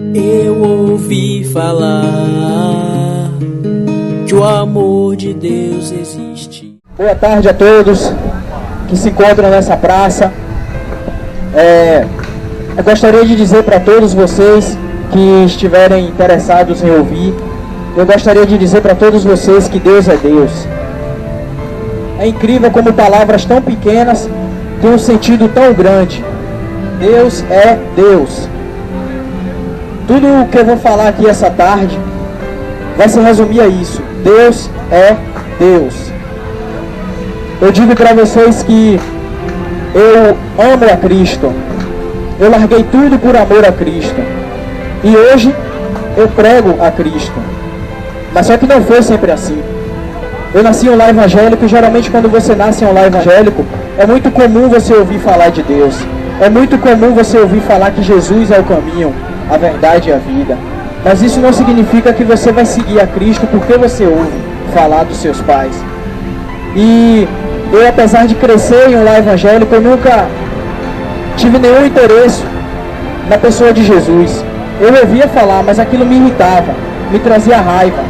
Eu ouvi falar que o amor de Deus existe. Boa tarde a todos que se encontram nessa praça. Eu gostaria de dizer para todos vocês que estiverem interessados em ouvir, eu gostaria de dizer para todos vocês que Deus é Deus. É incrível como palavras tão pequenas têm um sentido tão grande. Deus é Deus. Tudo o que eu vou falar aqui essa tarde vai se resumir a isso. Deus é Deus. Eu digo para vocês que eu amo a Cristo. Eu larguei tudo por amor a Cristo. E hoje eu prego a Cristo. Mas só que não foi sempre assim. Eu nasci em um lar evangélico e geralmente quando você nasce em um lar evangélico, é muito comum você ouvir falar de Deus. É muito comum você ouvir falar que Jesus é o caminho, a verdade e a vida. Mas isso não significa que você vai seguir a Cristo porque você ouve falar dos seus pais. E eu, apesar de crescer em um lar evangélico, eu nunca tive nenhum interesse na pessoa de Jesus. Eu ouvia falar, mas aquilo me irritava, me trazia raiva.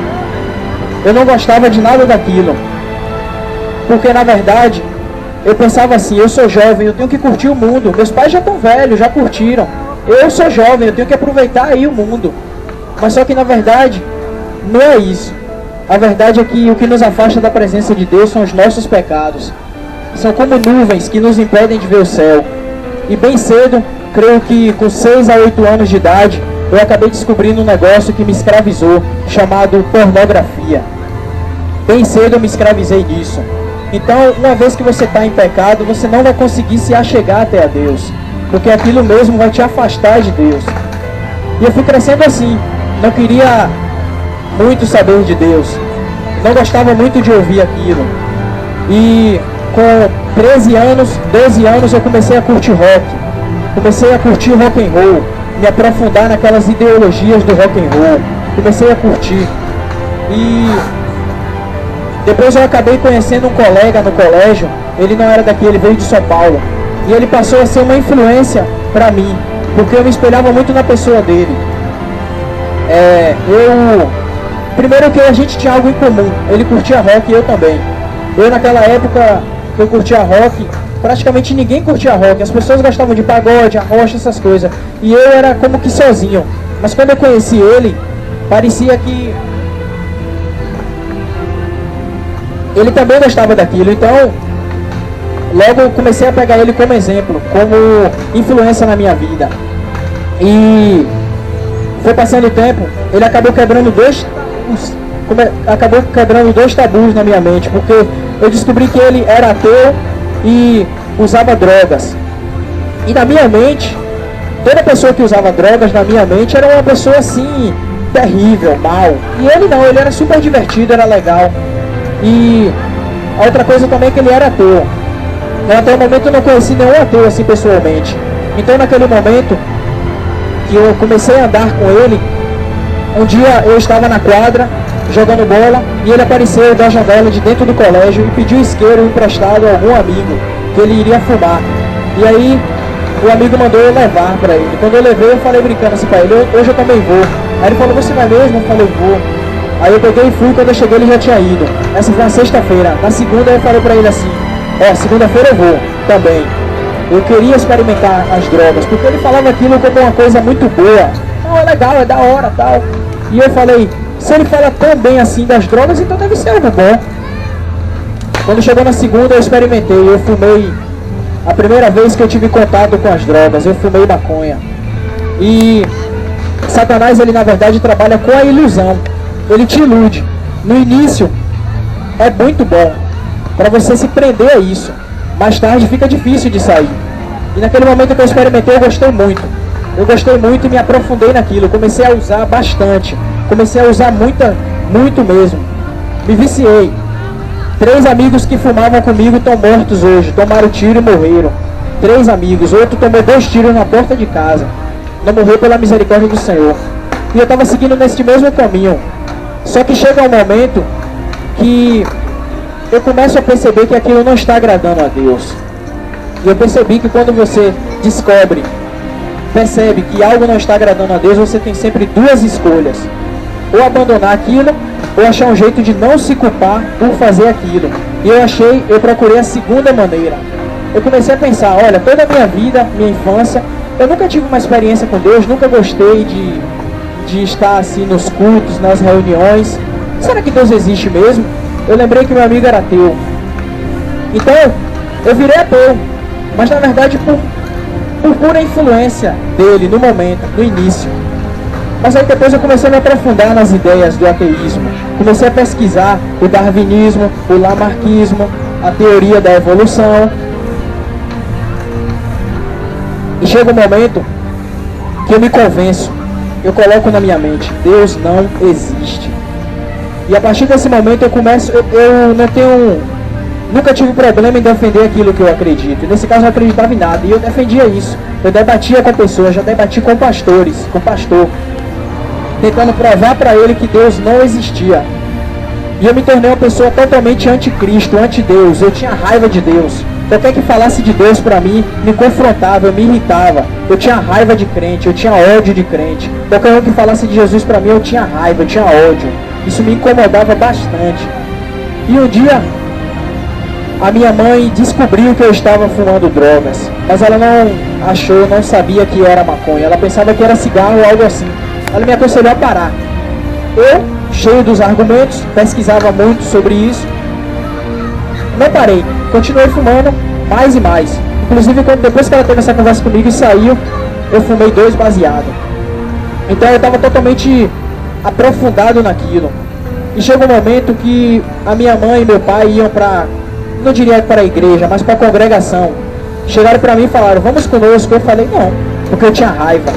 Eu não gostava de nada daquilo. Porque na verdade, eu pensava assim, eu sou jovem, eu tenho que curtir o mundo. Meus pais já estão velhos, já curtiram. Eu sou jovem, eu tenho que aproveitar aí o mundo. Mas só que na verdade, não é isso. A verdade é que o que nos afasta da presença de Deus são os nossos pecados. São como nuvens que nos impedem de ver o céu. E bem cedo, creio que com 6 a 8 anos de idade, eu acabei descobrindo um negócio que me escravizou, chamado pornografia. Bem cedo eu me escravizei disso. Então, uma vez que você está em pecado, você não vai conseguir se achegar até a Deus. Porque aquilo mesmo vai te afastar de Deus. E eu fui crescendo assim. Não queria muito saber de Deus. Não gostava muito de ouvir aquilo. E com 13 anos, 12 anos, eu comecei a curtir rock. Comecei a curtir rock and roll. Me aprofundar naquelas ideologias do rock and roll. Comecei a curtir. E depois eu acabei conhecendo um colega no colégio. Ele não era daqui, ele veio de São Paulo. E ele passou a ser uma influência para mim, porque eu me espelhava muito na pessoa dele. Primeiro que a gente tinha algo em comum. Ele curtia rock e eu também. Eu naquela época que eu curtia rock, praticamente ninguém curtia rock. As pessoas gostavam de pagode, arrocha, essas coisas. E eu era como que sozinho. Mas quando eu conheci ele, parecia que ele também gostava daquilo. Então, logo eu comecei a pegar ele como exemplo, como influência na minha vida. E foi passando o tempo, ele acabou quebrando dois tabus na minha mente, porque eu descobri que ele era ateu e usava drogas. E na minha mente, toda pessoa que usava drogas na minha mente era uma pessoa assim, terrível, mal. E ele não, ele era super divertido, era legal. E a outra coisa também é que ele era ateu. Até o momento eu não conheci nenhum ateu assim pessoalmente. Então naquele momento que eu comecei a andar com ele, um dia eu estava na quadra jogando bola e ele apareceu da janela de dentro do colégio e pediu isqueiro emprestado a algum amigo que ele iria fumar. E aí o amigo mandou eu levar para ele. Quando eu levei, eu falei brincando assim para ele, hoje eu também vou. Aí ele falou, você vai mesmo? Eu falei, vou. Aí eu peguei e fui, quando eu cheguei ele já tinha ido. Essa foi na sexta-feira. Na segunda eu falei para ele assim, segunda-feira eu vou também. Eu queria experimentar as drogas, porque ele falava aquilo como uma coisa muito boa. Não, é legal, é da hora, tal. E eu falei, se ele fala tão bem assim das drogas, então deve ser algo bom. Quando chegou na segunda eu experimentei, eu fumei. A primeira vez que eu tive contato com as drogas, eu fumei maconha. E Satanás, ele na verdade trabalha com a ilusão. Ele te ilude. No início é muito bom para você se prender a isso. Mais tarde fica difícil de sair. E naquele momento que eu experimentei, eu gostei muito. Eu gostei muito e me aprofundei naquilo. Comecei a usar bastante. Comecei a usar muito mesmo. Me viciei. 3 amigos que fumavam comigo estão mortos hoje. Tomaram tiro e morreram. 3 amigos. Outro tomou 2 tiros na porta de casa. Não morreu pela misericórdia do Senhor. E eu estava seguindo nesse mesmo caminho. Só que chega um momento que eu começo a perceber que aquilo não está agradando a Deus. E eu percebi que quando você descobre percebe que algo não está agradando a Deus, você tem sempre duas escolhas: ou abandonar aquilo, ou achar um jeito de não se culpar por fazer aquilo. E eu procurei a segunda maneira. Eu comecei a pensar, olha, toda a minha vida, minha infância, eu nunca tive uma experiência com Deus, nunca gostei de estar assim nos cultos, nas reuniões. Será que Deus existe mesmo? Eu lembrei que meu amigo era ateu. Então, eu virei ateu, mas na verdade por pura influência dele no momento, no início. Mas aí depois eu comecei a me aprofundar nas ideias do ateísmo. Comecei a pesquisar o darwinismo, o lamarquismo, a teoria da evolução. E chega um momento que eu me convenço, eu coloco na minha mente, Deus não existe. E a partir desse momento eu não tenho, nunca tive problema em defender aquilo que eu acredito. E nesse caso eu não acreditava em nada, e eu defendia isso. Eu debatia com pessoas, já debati com pastores, com pastor, tentando provar para ele que Deus não existia. E eu me tornei uma pessoa totalmente anticristo, anti-Deus. Eu tinha raiva de Deus. Qualquer que falasse de Deus para mim, me confrontava, me irritava. Eu tinha raiva de crente, eu tinha ódio de crente. Qualquer um que falasse de Jesus para mim, eu tinha raiva, eu tinha ódio. Isso me incomodava bastante. E um dia, a minha mãe descobriu que eu estava fumando drogas. Mas ela não sabia que era maconha. Ela pensava que era cigarro ou algo assim. Ela me aconselhou a parar. Eu, cheio dos argumentos, pesquisava muito sobre isso. Não parei, continuei fumando mais e mais. Inclusive, depois que ela teve essa conversa comigo e saiu, eu fumei 2 baseados. Então eu estava totalmente aprofundado naquilo. E chegou um momento que a minha mãe e meu pai iam não diria para a igreja, mas para a congregação. Chegaram para mim e falaram, vamos conosco. Eu falei, não, porque eu tinha raiva.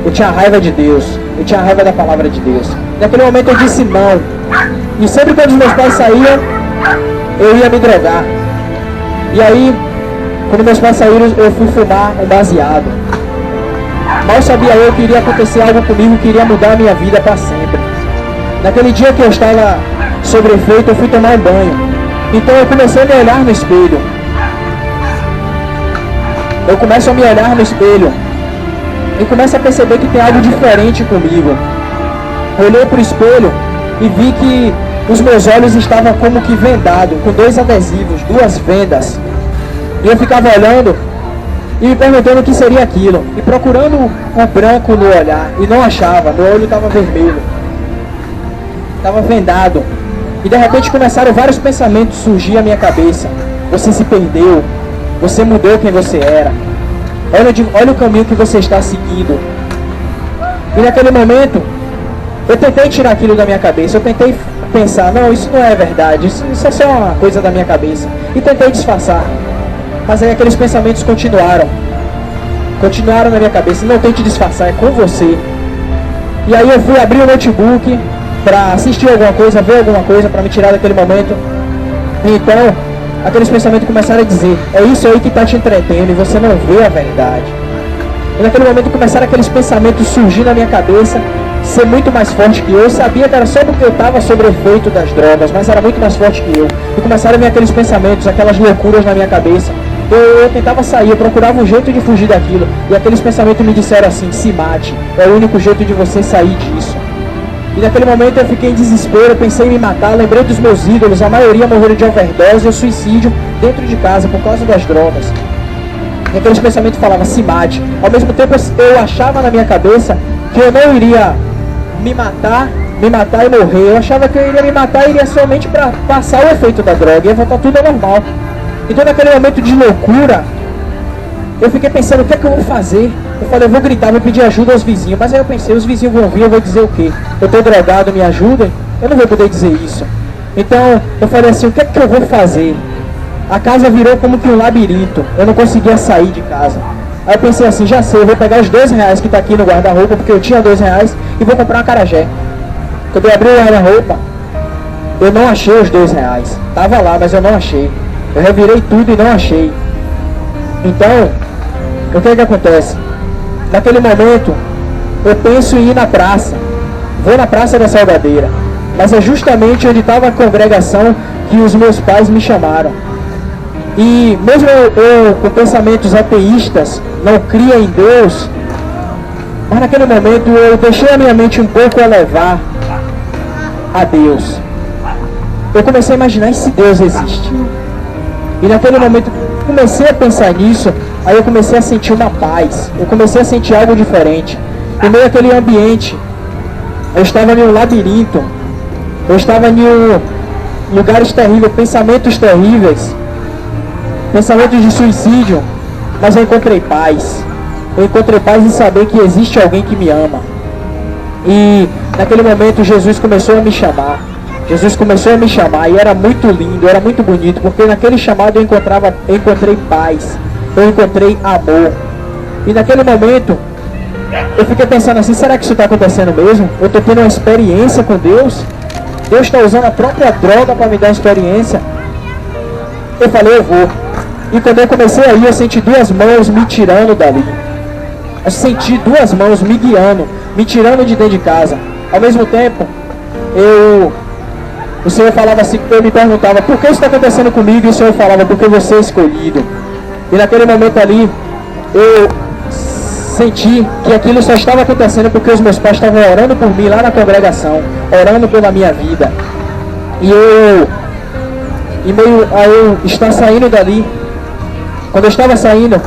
Eu tinha raiva de Deus. Eu tinha raiva da palavra de Deus. Naquele momento eu disse não. E sempre quando os meus pais saíam, eu ia me drogar. E aí, quando meus pais saíram, eu fui fumar um baseado. Mal sabia eu que iria acontecer algo comigo que iria mudar a minha vida para sempre. Naquele dia que eu estava sob efeito, eu fui tomar um banho. Então eu comecei a me olhar no espelho. Eu começo a me olhar no espelho e começo a perceber que tem algo diferente comigo. Eu olhei para o espelho e vi que os meus olhos estavam como que vendados, com 2 adesivos, 2 vendas. E eu ficava olhando e me perguntando o que seria aquilo. E procurando o branco no olhar, e não achava, meu olho estava vermelho. Estava vendado. E de repente começaram vários pensamentos a surgir à minha cabeça. Você se perdeu. Você mudou quem você era. Olha o caminho que você está seguindo. E naquele momento, eu tentei tirar aquilo da minha cabeça. Eu tentei pensar, não, isso não é verdade. Isso é só uma coisa da minha cabeça. E tentei disfarçar. Mas aí aqueles pensamentos continuaram. Continuaram na minha cabeça. Não tente disfarçar, é com você. E aí eu fui abrir o notebook para assistir alguma coisa, ver alguma coisa, para me tirar daquele momento. E então, aqueles pensamentos começaram a dizer, é isso aí que está te entretendo e você não vê a verdade. E naquele momento começaram aqueles pensamentos surgir na minha cabeça, ser muito mais forte que eu. Eu sabia que era só porque eu estava sob efeito das drogas, mas era muito mais forte que eu. E começaram a vir aqueles pensamentos, aquelas loucuras na minha cabeça. Eu tentava sair, eu procurava um jeito de fugir daquilo. E aqueles pensamentos me disseram assim, se mate, é o único jeito de você sair disso. E naquele momento eu fiquei em desespero, pensei em me matar, lembrei dos meus ídolos, a maioria morreram de overdose ou suicídio dentro de casa por causa das drogas. E aqueles pensamentos falavam, se mate. Ao mesmo tempo eu achava na minha cabeça que eu não iria me matar e morrer. Eu achava que eu iria me matar e iria somente para passar o efeito da droga, ia voltar tudo ao normal. Então naquele momento de loucura, eu fiquei pensando, o que é que eu vou fazer? Eu falei, eu vou gritar, vou pedir ajuda aos vizinhos. Mas aí eu pensei, os vizinhos vão vir, eu vou dizer o quê? Eu tô drogado, me ajudem? Eu não vou poder dizer isso. Então eu falei assim, o que é que eu vou fazer? A casa virou como que um labirinto. Eu não conseguia sair de casa. Aí eu pensei assim, já sei, eu vou pegar os R$2 que tá aqui no guarda-roupa, porque eu tinha R$2, e vou comprar uma acarajé. Quando eu abri o guarda-roupa, eu não achei os R$2. Tava lá, mas eu não achei. Eu revirei tudo e não achei. Então, o que é que acontece? Naquele momento, eu penso em ir na praça. Vou na Praça da Salgadeira. Mas é justamente onde estava a congregação que os meus pais me chamaram. E mesmo eu com pensamentos ateístas, não cria em Deus, Mas naquele momento eu deixei a minha mente um pouco elevar a Deus. Eu comecei a imaginar, e se Deus existe? E naquele momento comecei a pensar nisso. Aí eu comecei a sentir uma paz. Eu comecei a sentir algo diferente. No meio daquele ambiente, eu estava em um labirinto. Eu estava em lugares terríveis, pensamentos terríveis, pensamentos de suicídio. Mas eu encontrei paz. Eu encontrei paz em saber que existe alguém que me ama. E naquele momento Jesus começou a me chamar. Jesus começou a me chamar e era muito lindo, era muito bonito, porque naquele chamado eu encontrei paz, eu encontrei amor. E naquele momento eu fiquei pensando assim, será que isso está acontecendo mesmo? Eu estou tendo uma experiência com Deus? Deus está usando a própria droga para me dar uma experiência? Eu falei, eu vou. E quando eu comecei aí, eu senti duas mãos me tirando dali. Eu senti duas mãos me guiando, me tirando de dentro de casa. Ao mesmo tempo, o Senhor falava assim, eu me perguntava, por que isso está acontecendo comigo? E o Senhor falava, porque você é escolhido. E naquele momento ali, eu senti que aquilo só estava acontecendo porque os meus pais estavam orando por mim lá na congregação, orando pela minha vida. E meio a eu estar saindo dali, quando eu estava saindo,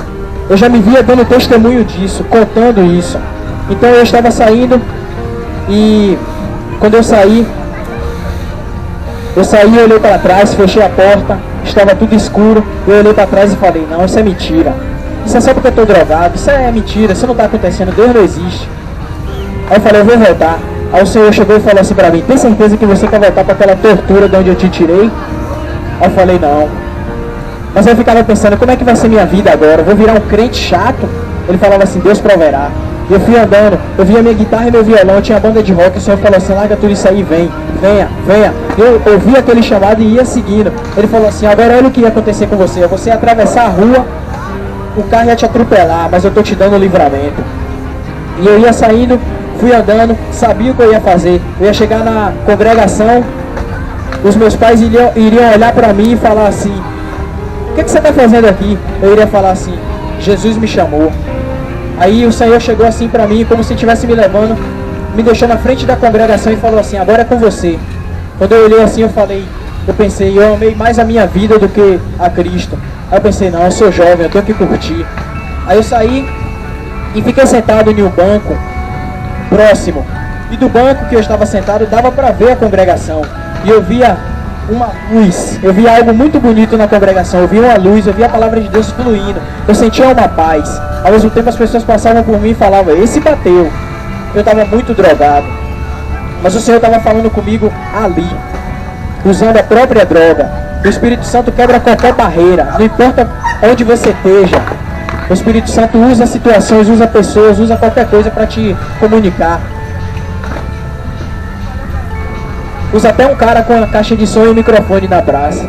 eu já me via dando testemunho disso, contando isso. Então eu estava saindo e quando eu saí, eu olhei para trás, fechei a porta, estava tudo escuro, eu olhei para trás e falei, não, isso é mentira. Isso é só porque eu estou drogado, isso é mentira, isso não está acontecendo, Deus não existe. Aí eu falei, eu vou voltar. Aí o Senhor chegou e falou assim para mim, tem certeza que você quer voltar para aquela tortura de onde eu te tirei? Aí eu falei, não. Mas eu ficava pensando, como é que vai ser minha vida agora? Eu vou virar um crente chato? Ele falava assim, Deus proverá. E eu fui andando, eu via minha guitarra e meu violão, tinha banda de rock, o Senhor falou assim, larga tudo isso aí, venha. Eu ouvi aquele chamado e ia seguindo. Ele falou assim, agora olha o que ia acontecer com você. Você ia atravessar a rua, o carro ia te atropelar, mas eu tô te dando o livramento. E eu ia saindo, fui andando, sabia o que eu ia fazer. Eu ia chegar na congregação, os meus pais iriam olhar para mim e falar assim, o que você está fazendo aqui? Eu iria falar assim, Jesus me chamou. Aí o Senhor chegou assim para mim, como se estivesse me levando, me deixou na frente da congregação e falou assim, agora é com você. Quando eu olhei assim, eu pensei, eu amei mais a minha vida do que a Cristo. Aí eu pensei, não, eu sou jovem, eu tenho que curtir. Aí eu saí e fiquei sentado em um banco próximo. E do banco que eu estava sentado, dava para ver a congregação. E eu via uma luz, eu via algo muito bonito na congregação, eu via uma luz, eu via a palavra de Deus fluindo, eu sentia uma paz. Ao mesmo tempo as pessoas passavam por mim e falavam, esse bateu. Eu estava muito drogado, mas o Senhor estava falando comigo ali, usando a própria droga. O Espírito Santo quebra qualquer barreira, não importa onde você esteja. O Espírito Santo usa situações, usa pessoas, usa qualquer coisa para te comunicar. Usa até um cara com a caixa de som e o microfone na praça.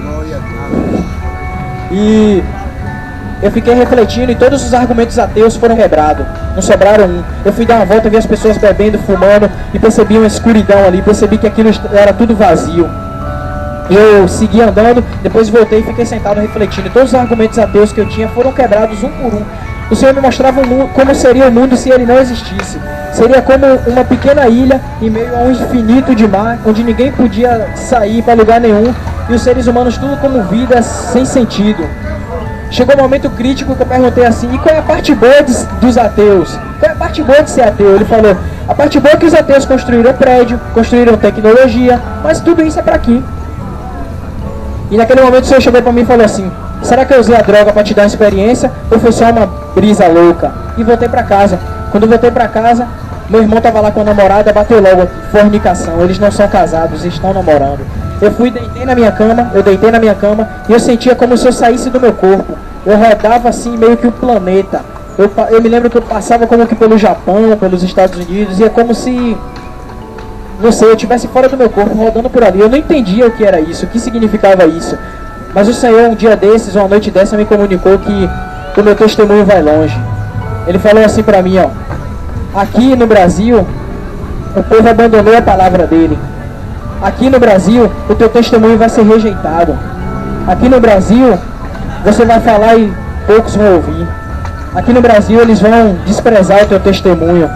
E eu fiquei refletindo e todos os argumentos ateus foram quebrados. Não sobraram um. Eu fui dar uma volta, vi as pessoas bebendo, fumando e percebi uma escuridão ali. Percebi que aquilo era tudo vazio. Eu segui andando, depois voltei e fiquei sentado refletindo. Todos os argumentos ateus que eu tinha foram quebrados um por um. O Senhor me mostrava como seria o mundo se ele não existisse. Seria como uma pequena ilha em meio a um infinito de mar, onde ninguém podia sair para lugar nenhum, e os seres humanos tudo como vidas sem sentido. Chegou um momento crítico que eu perguntei assim, e qual é a parte boa dos ateus? Qual é a parte boa de ser ateu? Ele falou, a parte boa é que os ateus construíram prédio, construíram tecnologia, mas tudo isso é para aqui. E naquele momento o Senhor chegou para mim e falou assim, será que eu usei a droga para te dar uma experiência ou foi só uma brisa louca? E voltei para casa. Quando eu voltei para casa, meu irmão estava lá com a namorada, bateu logo aqui, fornicação, eles não são casados, estão namorando. Eu deitei na minha cama e eu sentia como se eu saísse do meu corpo. Eu rodava assim meio que um planeta. Eu me lembro que eu passava como que pelo Japão, pelos Estados Unidos, e é como se, não sei, eu estivesse fora do meu corpo, rodando por ali. Eu não entendia o que era isso, o que significava isso. Mas o Senhor, um dia desses, uma noite dessa, me comunicou que o meu testemunho vai longe. Ele falou assim pra mim, ó, aqui no Brasil, o povo abandonou a palavra dele. Aqui no Brasil, o teu testemunho vai ser rejeitado. Aqui no Brasil, você vai falar e poucos vão ouvir. Aqui no Brasil, eles vão desprezar o teu testemunho.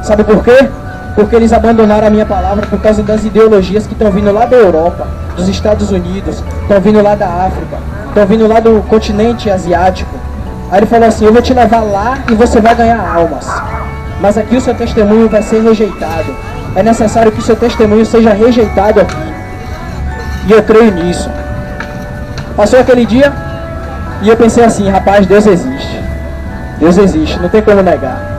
Sabe por quê? Porque eles abandonaram a minha palavra por causa das ideologias que estão vindo lá da Europa, dos Estados Unidos, estão vindo lá da África, estão vindo lá do continente asiático. Aí ele falou assim, eu vou te levar lá e você vai ganhar almas. Mas aqui o seu testemunho vai ser rejeitado. É necessário que o seu testemunho seja rejeitado aqui. E eu creio nisso. Passou aquele dia e eu pensei assim, rapaz, Deus existe. Deus existe, não tem como negar.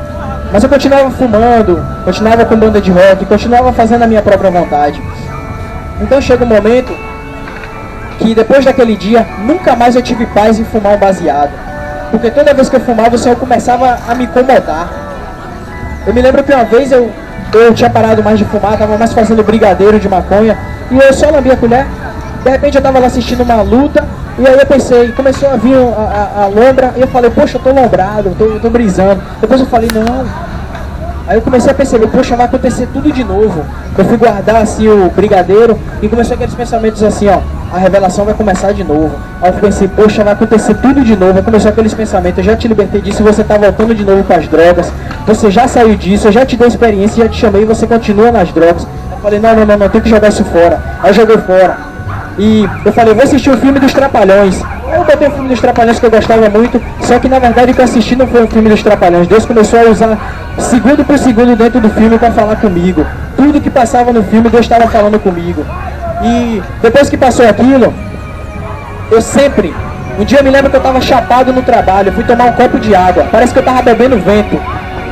Mas eu continuava fumando, continuava com banda de rock, continuava fazendo a minha própria vontade. Então chega um momento que depois daquele dia, nunca mais eu tive paz em fumar um baseado. Porque toda vez que eu fumava, o Senhor começava a me incomodar. Eu me lembro que uma vez eu tinha parado mais de fumar, estava mais fazendo brigadeiro de maconha, e eu só lambia a colher. De repente eu estava lá assistindo uma luta, e aí eu pensei, começou a vir a lombra, e eu falei, poxa, eu tô lombrado, eu tô brisando. Depois eu falei, não. Aí eu comecei a perceber, poxa, vai acontecer tudo de novo. Eu fui guardar assim o brigadeiro, e começou aqueles pensamentos assim, ó, a revelação vai começar de novo. Aí eu pensei, poxa, vai acontecer tudo de novo. Aí começou aqueles pensamentos, eu já te libertei disso, você tá voltando de novo para as drogas. Você já saiu disso, eu já te dei experiência, já te chamei e você continua nas drogas. Eu falei, não, tem que jogar isso fora. Aí eu joguei fora. E eu falei, vou assistir o filme dos Trapalhões. Aí eu botei o filme dos Trapalhões que eu gostava muito, só que na verdade o que eu assisti não foi o filme dos Trapalhões. Deus começou a usar segundo por segundo dentro do filme para falar comigo. Tudo que passava no filme, Deus estava falando comigo. E depois que passou aquilo, um dia eu me lembro que eu estava chapado no trabalho, eu fui tomar um copo de água, parece que eu estava bebendo vento.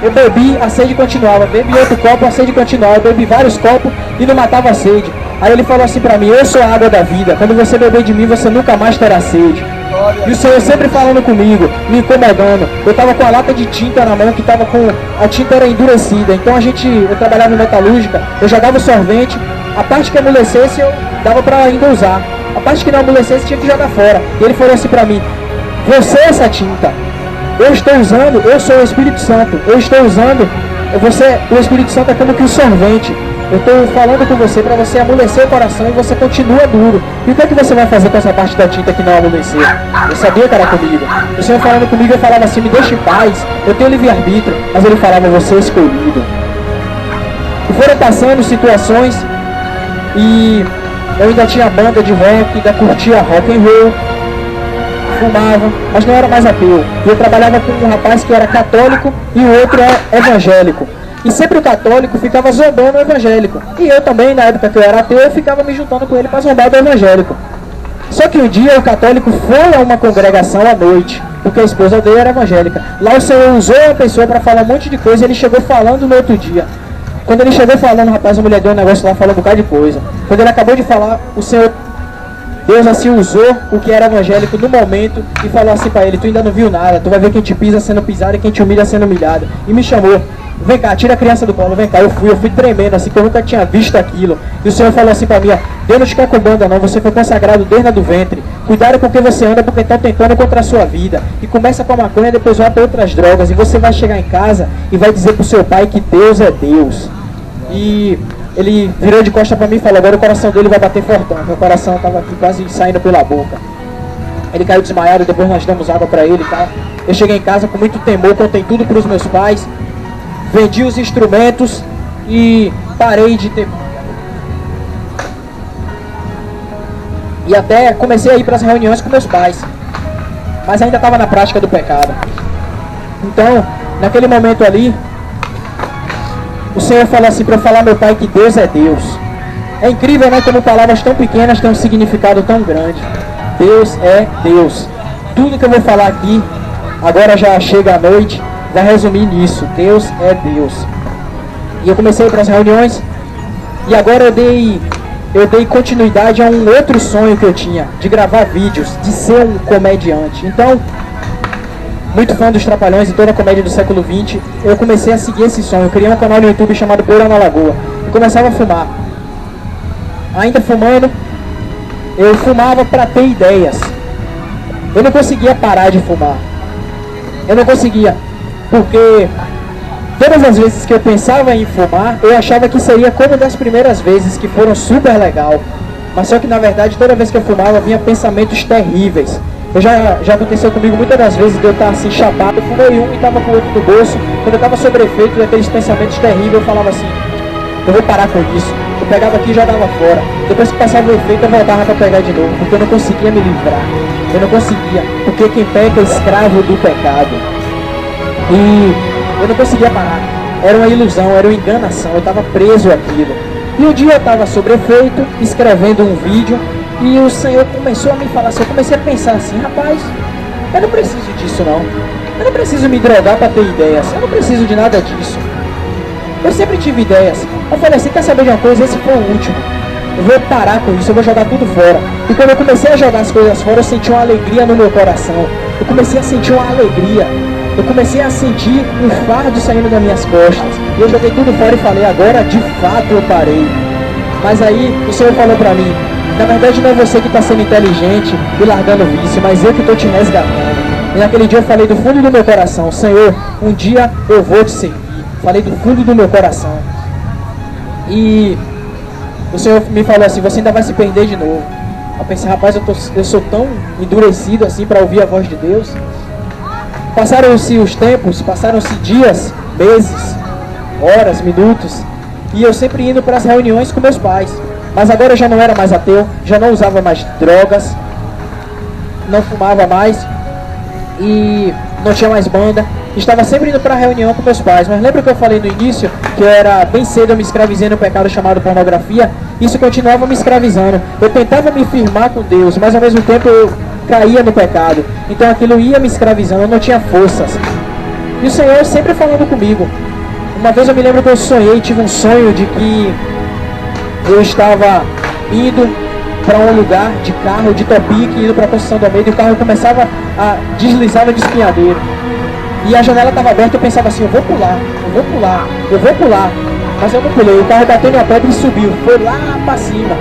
Eu bebi, a sede continuava, bebi outro copo, a sede continuava, eu bebi vários copos e não matava a sede. Aí ele falou assim pra mim, eu sou a água da vida, quando você beber de mim você nunca mais terá sede. E o Senhor sempre falando comigo, me incomodando. Eu tava com a lata de tinta na mão, que tava com... a tinta era endurecida, então eu trabalhava em metalúrgica, eu jogava o sorvete, a parte que amolecesse eu dava pra ainda usar, a parte que não amolecesse tinha que jogar fora. E ele falou assim pra mim, você é essa tinta, eu estou usando, eu sou o Espírito Santo, eu estou usando, o Espírito Santo é como que um sorvete. Eu estou falando com você para você amolecer o coração e você continua duro. E o que é que você vai fazer com essa parte da tinta que não amoleceu? Eu sabia que era comigo. O Senhor falando comigo, eu falava assim, me deixe em paz, eu tenho livre-arbítrio. Mas ele falava, você é escolhido. E foram passando situações e eu ainda tinha banda de rock, ainda curtia rock and roll, fumava, mas não era mais ateu. E eu trabalhava com um rapaz que era católico e o outro é evangélico. E sempre o católico ficava zombando o evangélico. E eu também, na época que eu era ateu, eu ficava me juntando com ele para zombar do evangélico. Só que um dia o católico foi a uma congregação à noite, porque a esposa dele era evangélica. Lá o Senhor usou a pessoa para falar um monte de coisa e ele chegou falando no outro dia. Quando ele chegou falando, rapaz, a mulher deu um negócio lá, falou um bocado de coisa. Quando ele acabou de falar, o Senhor, Deus assim usou o que era evangélico no momento e falou assim para ele, tu ainda não viu nada, tu vai ver quem te pisa sendo pisado e quem te humilha sendo humilhado. E me chamou. Vem cá, tira a criança do colo, vem cá. Eu fui tremendo, assim, que eu nunca tinha visto aquilo. E o Senhor falou assim pra mim, ó, Deus não te quer com banda não, você foi consagrado desde a do ventre. Cuidado com o que você anda, porque estão tentando contra a sua vida. E começa com a maconha, depois vai para outras drogas. E você vai chegar em casa e vai dizer pro seu pai que Deus é Deus. E ele virou de costa pra mim e falou, agora o coração dele vai bater fortão. Meu coração tava aqui quase saindo pela boca. Ele caiu desmaiado, depois nós damos água pra ele e tal. Eu cheguei em casa com muito temor, contei tudo pros meus pais. Vendi os instrumentos e parei de ter... E até comecei a ir para as reuniões com meus pais. Mas ainda estava na prática do pecado. Então, naquele momento ali, o Senhor falou assim para eu falar ao meu pai que Deus é Deus. É incrível, né? Como palavras tão pequenas têm um significado tão grande. Deus é Deus. Tudo que eu vou falar aqui, agora já chega a noite, vai resumir nisso, Deus é Deus. E eu comecei para as reuniões e agora eu dei continuidade a um outro sonho que eu tinha, de gravar vídeos, de ser um comediante. Então, muito fã dos Trapalhões e toda a comédia do século XX, eu comecei a seguir esse sonho. Eu criei um canal no YouTube chamado Bora na Lagoa e começava a fumar. Ainda fumando, eu fumava para ter ideias. Eu não conseguia parar de fumar. Eu não conseguia. Porque todas as vezes que eu pensava em fumar, eu achava que seria como das primeiras vezes, que foram super legal. Mas só que na verdade, toda vez que eu fumava, vinha pensamentos terríveis. Já aconteceu comigo muitas das vezes de eu estar assim chapado, fumei um e estava com o outro no bolso. Quando eu estava sobre efeito daqueles pensamentos terríveis, eu falava assim, eu vou parar com isso. Eu pegava aqui e já dava fora. Depois que passava o efeito, eu voltava para pegar de novo, porque eu não conseguia me livrar. Eu não conseguia, porque quem peca é escravo do pecado. E eu não conseguia parar. Era uma ilusão, era uma enganação, eu estava preso àquilo. E um dia eu estava sobre efeito, escrevendo um vídeo, e o Senhor começou a me falar assim, eu comecei a pensar assim, rapaz, eu não preciso disso não. Eu não preciso me drogar para ter ideias, eu não preciso de nada disso. Eu sempre tive ideias. Eu falei assim, quer saber de uma coisa? Esse foi o último. Eu vou parar com isso, eu vou jogar tudo fora. E quando eu comecei a jogar as coisas fora, eu senti uma alegria no meu coração. Eu comecei a sentir uma alegria. Eu comecei a sentir um fardo saindo das minhas costas. E eu joguei tudo fora e falei, agora de fato eu parei. Mas aí o Senhor falou pra mim, na verdade não é você que está sendo inteligente e largando o vício, mas eu que estou te resgatando. E naquele dia eu falei do fundo do meu coração, Senhor, um dia eu vou te servir. Falei do fundo do meu coração. E o Senhor me falou assim, você ainda vai se perder de novo. Eu pensei, rapaz, eu sou tão endurecido assim para ouvir a voz de Deus. Passaram-se os tempos, passaram-se dias, meses, horas, minutos. E eu sempre indo para as reuniões com meus pais. Mas agora eu já não era mais ateu, já não usava mais drogas, não fumava mais e não tinha mais banda. Estava sempre indo para a reunião com meus pais. Mas lembra que eu falei no início que eu era bem cedo, eu me escravizei no pecado chamado pornografia? Isso continuava me escravizando. Eu tentava me firmar com Deus, mas ao mesmo tempo eu caía no pecado. Então aquilo ia me escravizando, eu não tinha forças. E o Senhor sempre falando comigo. Uma vez eu me lembro que eu sonhei, tive um sonho de que eu estava indo para um lugar de carro, de Topic, indo para a Conceição do Almeida, e o carro começava a deslizar de espinhadeiro. E a janela estava aberta, eu pensava assim, eu vou pular. Mas eu não pulei, o carro bateu na pedra e subiu, foi lá para cima.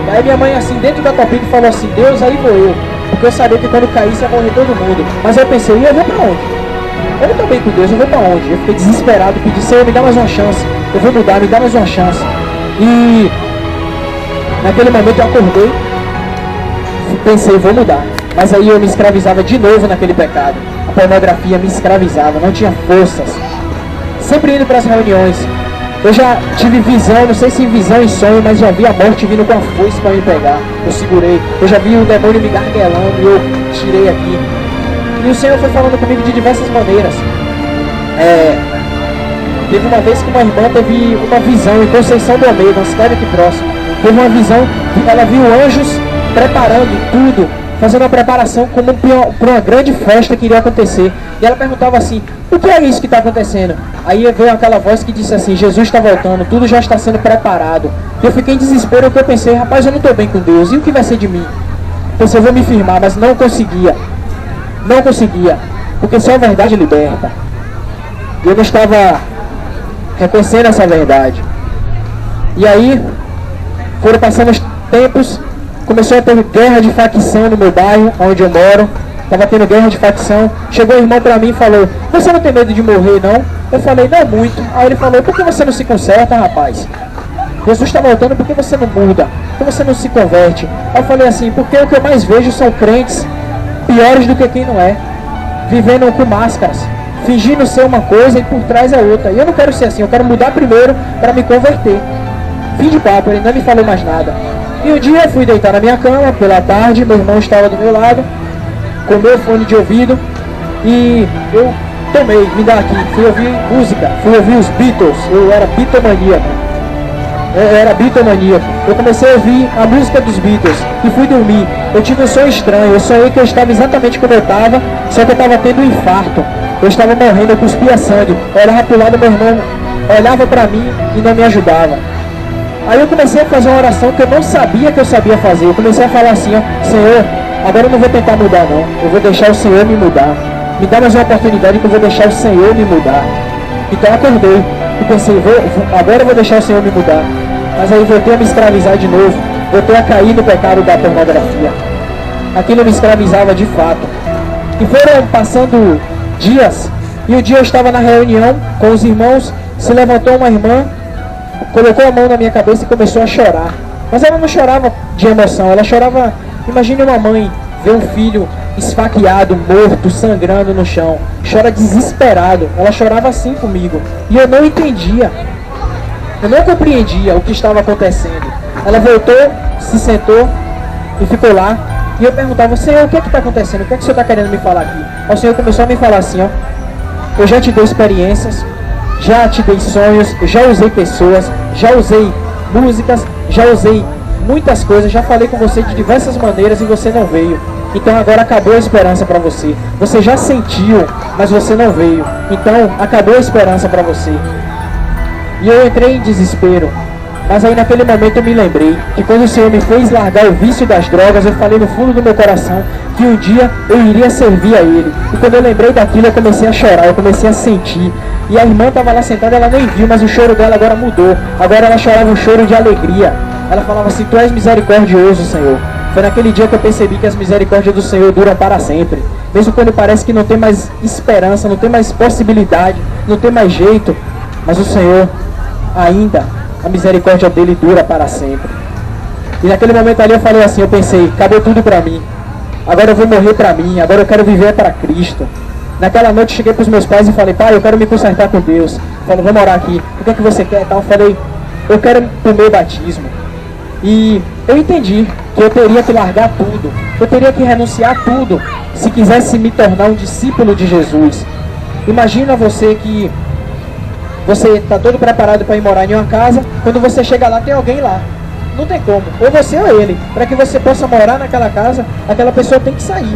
E aí minha mãe assim, dentro da Topic, falou assim, Deus, aí vou eu. Porque eu sabia que quando caísse ia morrer todo mundo. Mas eu pensei, eu vou para onde? Eu não estou bem com Deus, eu vou para onde? Eu fiquei desesperado, pedi, Senhor, me dá mais uma chance. Eu vou mudar, me dá mais uma chance. E naquele momento eu acordei, pensei, vou mudar. Mas aí eu me escravizava de novo naquele pecado. A pornografia me escravizava, não tinha forças. Sempre indo para as reuniões. Eu já tive visão, não sei se visão e sonho, mas já vi a morte vindo com a foice para me pegar. Eu segurei. Eu já vi o demônio me garguelando e eu tirei aqui. E o Senhor foi falando comigo de diversas maneiras. Teve uma vez que uma irmã teve uma visão em Conceição do Almeida, uma cidade aqui próxima. Teve uma visão que ela viu anjos preparando tudo, fazendo uma preparação como para uma grande festa que iria acontecer. E ela perguntava assim, o que é isso que está acontecendo? Aí veio aquela voz que disse assim, Jesus está voltando, tudo já está sendo preparado. Eu fiquei em desespero, porque eu pensei, rapaz, eu não estou bem com Deus, e o que vai ser de mim? Pensei, eu vou me firmar, mas não conseguia. Não conseguia, porque só a verdade liberta. E eu não estava reconhecendo essa verdade. E aí, foram passando os tempos, começou a ter guerra de facção no meu bairro, onde eu moro. Estava tendo guerra de facção. Chegou o irmão para mim e falou, você não tem medo de morrer não? Eu falei, não muito. Aí ele falou, por que você não se conserta, rapaz? Jesus está voltando, por que você não muda? Por que você não se converte? Aí eu falei assim, porque o que eu mais vejo são crentes piores do que quem não é, vivendo com máscaras, fingindo ser uma coisa e por trás é outra. E eu não quero ser assim, eu quero mudar primeiro para me converter. Fim de papo, ele não me falou mais nada. E um dia eu fui deitar na minha cama, pela tarde, meu irmão estava do meu lado, com meu fone de ouvido, e eu tomei, me dá aqui, fui ouvir música, fui ouvir os Beatles, eu era bitomaníaco. Eu comecei a ouvir a música dos Beatles e fui dormir. Eu tive um sonho estranho, eu sonhei que eu estava exatamente como eu estava, só que eu estava tendo um infarto. Eu estava morrendo, eu cuspia sangue. Eu olhava para o lado, meu irmão olhava para mim e não me ajudava. Aí eu comecei a fazer uma oração que eu não sabia que eu sabia fazer. Eu comecei a falar assim, ó, Senhor, agora eu não vou tentar mudar não, eu vou deixar o Senhor me mudar. Me dá mais uma oportunidade que eu vou deixar o Senhor me mudar. Então eu acordei e pensei, agora eu vou deixar o Senhor me mudar. Mas aí voltei a me escravizar de novo, voltei a cair no pecado da pornografia. Aquilo me escravizava de fato. E foram passando dias, e um dia eu estava na reunião com os irmãos, se levantou uma irmã, colocou a mão na minha cabeça e começou a chorar. Mas ela não chorava de emoção, ela chorava, imagine uma mãe ver um filho esfaqueado, morto, sangrando no chão. Chora desesperado. Ela chorava assim comigo. E eu não entendia. Eu não compreendia o que estava acontecendo. Ela voltou, se sentou e ficou lá. E eu perguntava, Senhor, o que é que está acontecendo? O que é que o Senhor está querendo me falar aqui? Aí o Senhor começou a me falar assim, ó. Eu já te dei experiências, já te dei sonhos, já usei pessoas, já usei músicas, já usei muitas coisas, já falei com você de diversas maneiras e você não veio. Então agora acabou a esperança para você. Você já sentiu, mas você não veio. Então acabou a esperança para você. E eu entrei em desespero. Mas aí naquele momento eu me lembrei que quando o Senhor me fez largar o vício das drogas, eu falei no fundo do meu coração que um dia eu iria servir a Ele. E quando eu lembrei daquilo, eu comecei a chorar, eu comecei a sentir. E a irmã estava lá sentada, ela nem viu, mas o choro dela agora mudou. Agora ela chorava um choro de alegria. Ela falava assim, Tu és misericordioso, Senhor. Foi naquele dia que eu percebi que as misericórdias do Senhor duram para sempre. Mesmo quando parece que não tem mais esperança, não tem mais possibilidade, não tem mais jeito. Mas o Senhor, ainda, a misericórdia dele dura para sempre. E naquele momento ali eu falei assim, eu pensei, acabou tudo para mim. Agora eu vou morrer para mim, agora eu quero viver para Cristo. Naquela noite cheguei para os meus pais e falei, pai, eu quero me consertar com Deus. Falei, vamos orar aqui, o que é que você quer? Eu falei, eu quero o meu batismo. E eu entendi que eu teria que largar tudo, eu teria que renunciar a tudo, se quisesse me tornar um discípulo de Jesus. Imagina você que você está todo preparado para ir morar em uma casa, quando você chega lá tem alguém lá. Não tem como, ou você ou ele. Para que você possa morar naquela casa, aquela pessoa tem que sair.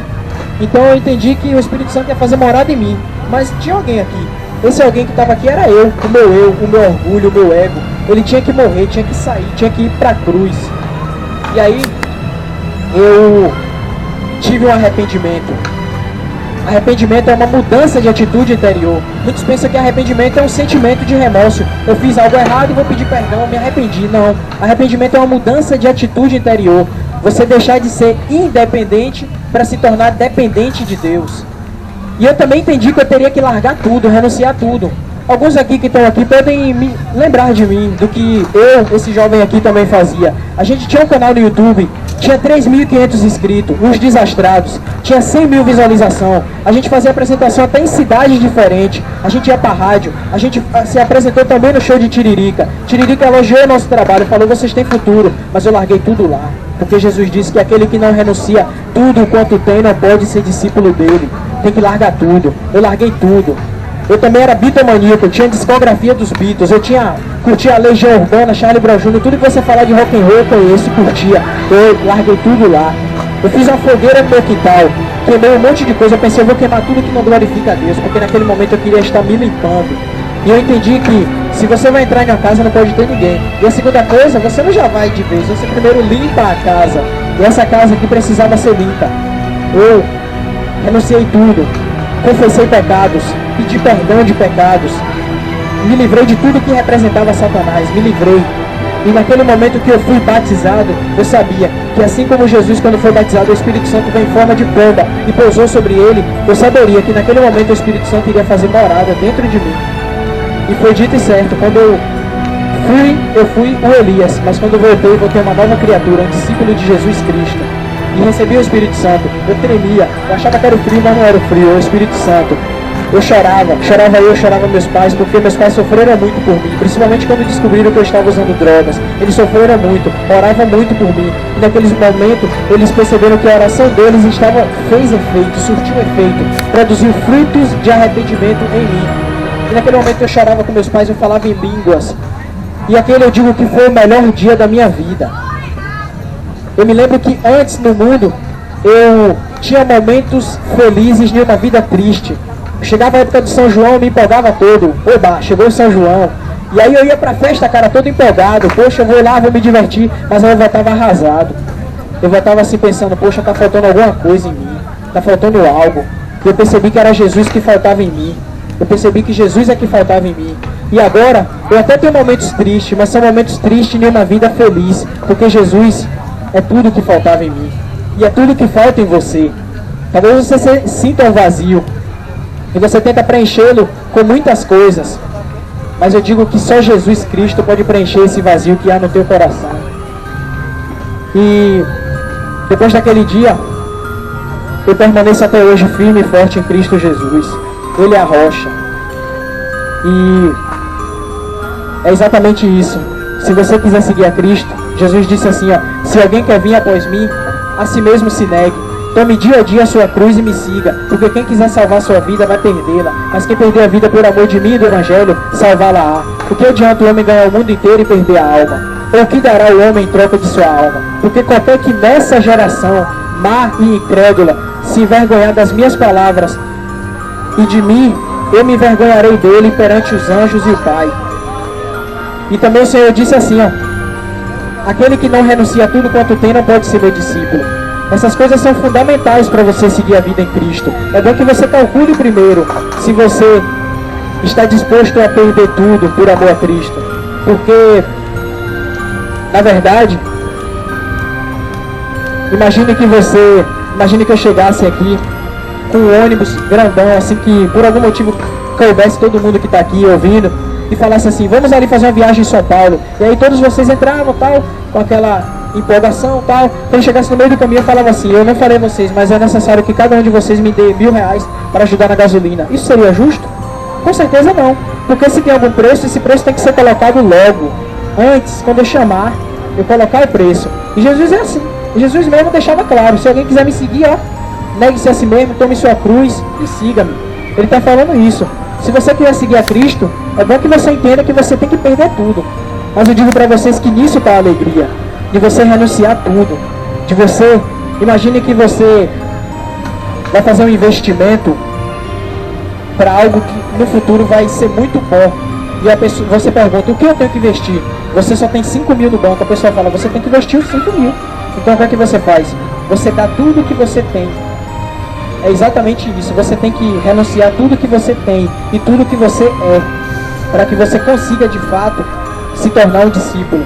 Então eu entendi que o Espírito Santo ia fazer morada em mim, mas tinha alguém aqui. Esse alguém que estava aqui era eu, o meu orgulho, o meu ego. Ele tinha que morrer, tinha que sair, tinha que ir para a cruz. E aí eu tive um arrependimento. Arrependimento é uma mudança de atitude interior. Muitos pensam que arrependimento é um sentimento de remorso. Eu fiz algo errado e vou pedir perdão, me arrependi. Não. Arrependimento é uma mudança de atitude interior. Você deixar de ser independente para se tornar dependente de Deus. E eu também entendi que eu teria que largar tudo, renunciar a tudo. Alguns aqui que estão aqui podem me lembrar de mim, do que eu, esse jovem aqui, também fazia. A gente tinha um canal no YouTube, tinha 3.500 inscritos, uns desastrados, tinha 100 mil visualizações. A gente fazia apresentação até em cidades diferentes, a gente ia para rádio, a gente se apresentou também no show de Tiririca. Tiririca elogiou o nosso trabalho, falou, vocês têm futuro, mas eu larguei tudo lá. Porque Jesus disse que aquele que não renuncia tudo quanto tem não pode ser discípulo dele. Tem que largar tudo. Eu larguei tudo. Eu também era bitomaníaco, eu tinha discografia dos Beatles, curtia a Legião Urbana, Charlie Brown Jr., tudo que você falar de rock and roll eu conheço, curtia. Eu larguei tudo lá. Eu fiz uma fogueira no meu quintal, queimei um monte de coisa, eu pensei, eu vou queimar tudo que não glorifica a Deus, porque naquele momento eu queria estar me limpando. E eu entendi que se você vai entrar em uma casa não pode ter ninguém. E a segunda coisa, você não já vai de vez, você primeiro limpa a casa. E essa casa aqui precisava ser limpa. Eu renunciei tudo, confessei pecados, pedi perdão de pecados, me livrei de tudo que representava Satanás, me livrei. E naquele momento que eu fui batizado, eu sabia que assim como Jesus, quando foi batizado, o Espírito Santo veio em forma de pomba e pousou sobre ele, eu saberia que naquele momento o Espírito Santo iria fazer morada dentro de mim. E foi dito e certo, quando eu fui o Elias, mas quando eu voltei uma nova criatura, um discípulo de Jesus Cristo. E recebi o Espírito Santo, eu tremia, eu achava que era o frio, mas não era o frio, era o Espírito Santo. Eu chorava meus pais, porque meus pais sofreram muito por mim, principalmente quando descobriram que eu estava usando drogas. Eles sofreram muito, oravam muito por mim. E naqueles momentos, eles perceberam que a oração deles fez efeito, surtiu efeito, produziu frutos de arrependimento em mim. E naquele momento eu chorava com meus pais, eu falava em línguas. E aquele eu digo que foi o melhor dia da minha vida. Eu me lembro que antes no mundo, eu tinha momentos felizes de uma vida triste. Chegava a época do São João, eu me empolgava todo. Oba, chegou o São João. E aí eu ia pra festa, cara, todo empolgado. Poxa, eu vou lá, vou me divertir. Mas aí eu voltava arrasado. Eu voltava assim pensando, poxa, tá faltando alguma coisa em mim. Tá faltando algo. E eu percebi que era Jesus que faltava em mim. Eu percebi que Jesus é que faltava em mim. E agora, eu até tenho momentos tristes, mas são momentos tristes de uma vida feliz. Porque Jesus é tudo que faltava em mim. E é tudo que falta em você. Talvez você sinta um vazio. E você tenta preenchê-lo com muitas coisas. Mas eu digo que só Jesus Cristo pode preencher esse vazio que há no teu coração. E depois daquele dia, eu permaneço até hoje firme e forte em Cristo Jesus. Ele é a rocha. E é exatamente isso. Se você quiser seguir a Cristo, Jesus disse assim, ó: se alguém quer vir após mim, a si mesmo se negue. Tome dia a dia a sua cruz e me siga, porque quem quiser salvar a sua vida vai perdê-la, mas quem perder a vida por amor de mim e do Evangelho, salvá-la-á. O que adianta o homem ganhar o mundo inteiro e perder a alma? Ou o que dará o homem em troca de sua alma? Porque qualquer que nessa geração, má e incrédula, se envergonhar das minhas palavras e de mim, eu me envergonharei dele perante os anjos e o Pai. E também o Senhor disse assim, ó: aquele que não renuncia a tudo quanto tem não pode ser meu discípulo. Essas coisas são fundamentais para você seguir a vida em Cristo. É bom que você calcule primeiro se você está disposto a perder tudo por amor a Cristo. Porque, na verdade, imagine que eu chegasse aqui com um ônibus grandão, assim, que por algum motivo coubesse todo mundo que está aqui ouvindo, e falasse assim: vamos ali fazer uma viagem em São Paulo. E aí todos vocês entravam, tal, com aquela empolgação, tal. Quando chegasse no meio do caminho eu falava assim: eu não farei vocês, mas é necessário que cada um de vocês me dê R$1.000 para ajudar na gasolina. Isso seria justo? Com certeza não. Porque se tem algum preço, esse preço tem que ser colocado logo. Antes, quando eu chamar, eu colocar o preço. E Jesus é assim. Jesus mesmo deixava claro: se alguém quiser me seguir, ó, negue-se a si mesmo, tome sua cruz e siga-me. Ele está falando isso. Se você quiser seguir a Cristo, é bom que você entenda que você tem que perder tudo. Mas eu digo para vocês que nisso está a alegria. De você renunciar tudo. De você, imagine que você vai fazer um investimento para algo que no futuro vai ser muito bom. E você pergunta: o que eu tenho que investir? Você só tem 5.000 no banco. A pessoa fala: você tem que investir os 5.000. Então o que é que você faz? Você dá tudo que você tem. É exatamente isso. Você tem que renunciar tudo que você tem e tudo que você é, para que você consiga de fato se tornar um discípulo.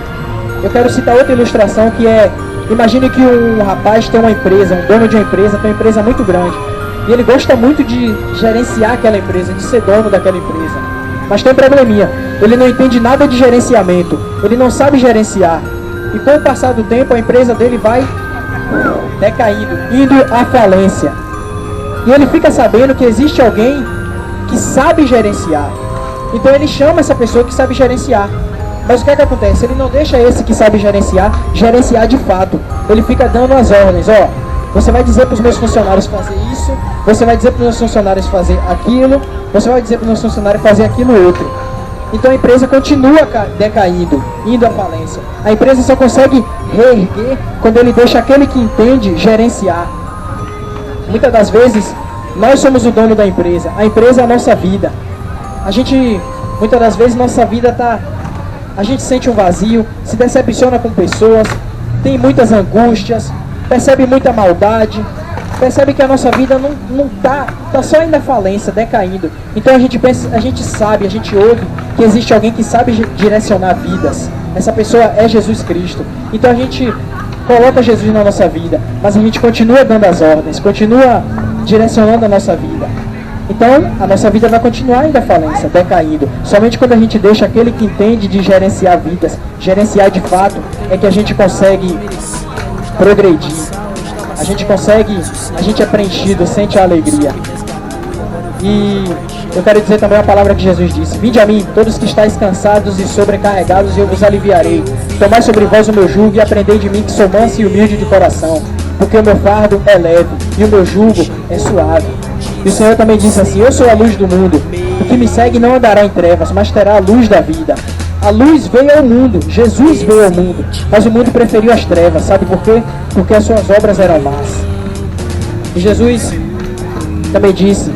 Eu quero citar outra ilustração que é: imagine que um rapaz tem uma empresa, um dono de uma empresa, tem uma empresa muito grande. E ele gosta muito de gerenciar aquela empresa, de ser dono daquela empresa. Mas tem um probleminha: ele não entende nada de gerenciamento, ele não sabe gerenciar. E com o passar do tempo a empresa dele vai decaindo, indo à falência. E ele fica sabendo que existe alguém que sabe gerenciar. Então ele chama essa pessoa que sabe gerenciar. Mas o que é que acontece? Ele não deixa esse que sabe gerenciar de fato. Ele fica dando as ordens: ó, você vai dizer para os meus funcionários fazer isso, você vai dizer para os meus funcionários fazer aquilo, você vai dizer para os meus funcionários fazer aquilo outro. Então a empresa continua decaindo, indo à falência. A empresa só consegue reerguer quando ele deixa aquele que entende gerenciar. Muitas das vezes nós somos o dono da empresa. A empresa é a nossa vida. Muitas das vezes nossa vida a gente sente um vazio, se decepciona com pessoas, tem muitas angústias, percebe muita maldade, percebe que a nossa vida não tá só indo à falência, decaindo. Então a gente ouve que existe alguém que sabe direcionar vidas. Essa pessoa é Jesus Cristo. Então a gente coloca Jesus na nossa vida, mas a gente continua dando as ordens, continua direcionando a nossa vida. Então a nossa vida vai continuar indo à falência, decaindo. Somente quando a gente deixa aquele que entende de gerenciar vidas, gerenciar de fato, é que a gente consegue progredir. A gente é preenchido, sente a alegria. E eu quero dizer também a palavra que Jesus disse: vinde a mim, todos que estáis cansados e sobrecarregados, e eu vos aliviarei. Tomai sobre vós o meu jugo e aprendei de mim, que sou manso e humilde de coração, porque o meu fardo é leve e o meu jugo é suave. E o Senhor também disse assim: eu sou a luz do mundo, o que me segue não andará em trevas, mas terá a luz da vida. A luz veio ao mundo, Jesus veio ao mundo, mas o mundo preferiu as trevas. Sabe por quê? Porque as suas obras eram más. E Jesus também disse: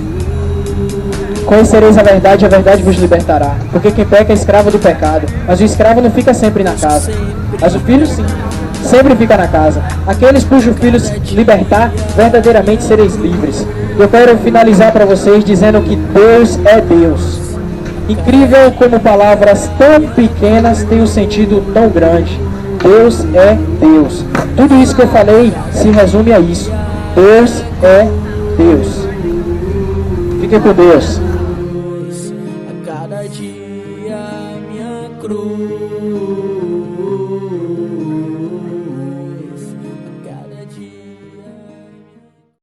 conhecereis a verdade vos libertará. Porque quem peca é escravo do pecado. Mas o escravo não fica sempre na casa, mas o filho sim, sempre fica na casa. Aqueles cujo filho libertar, verdadeiramente sereis livres. Eu quero finalizar para vocês dizendo que Deus é Deus. Incrível como palavras tão pequenas têm um sentido tão grande. Deus é Deus. Tudo isso que eu falei se resume a isso. Deus é Deus. Fiquem com Deus.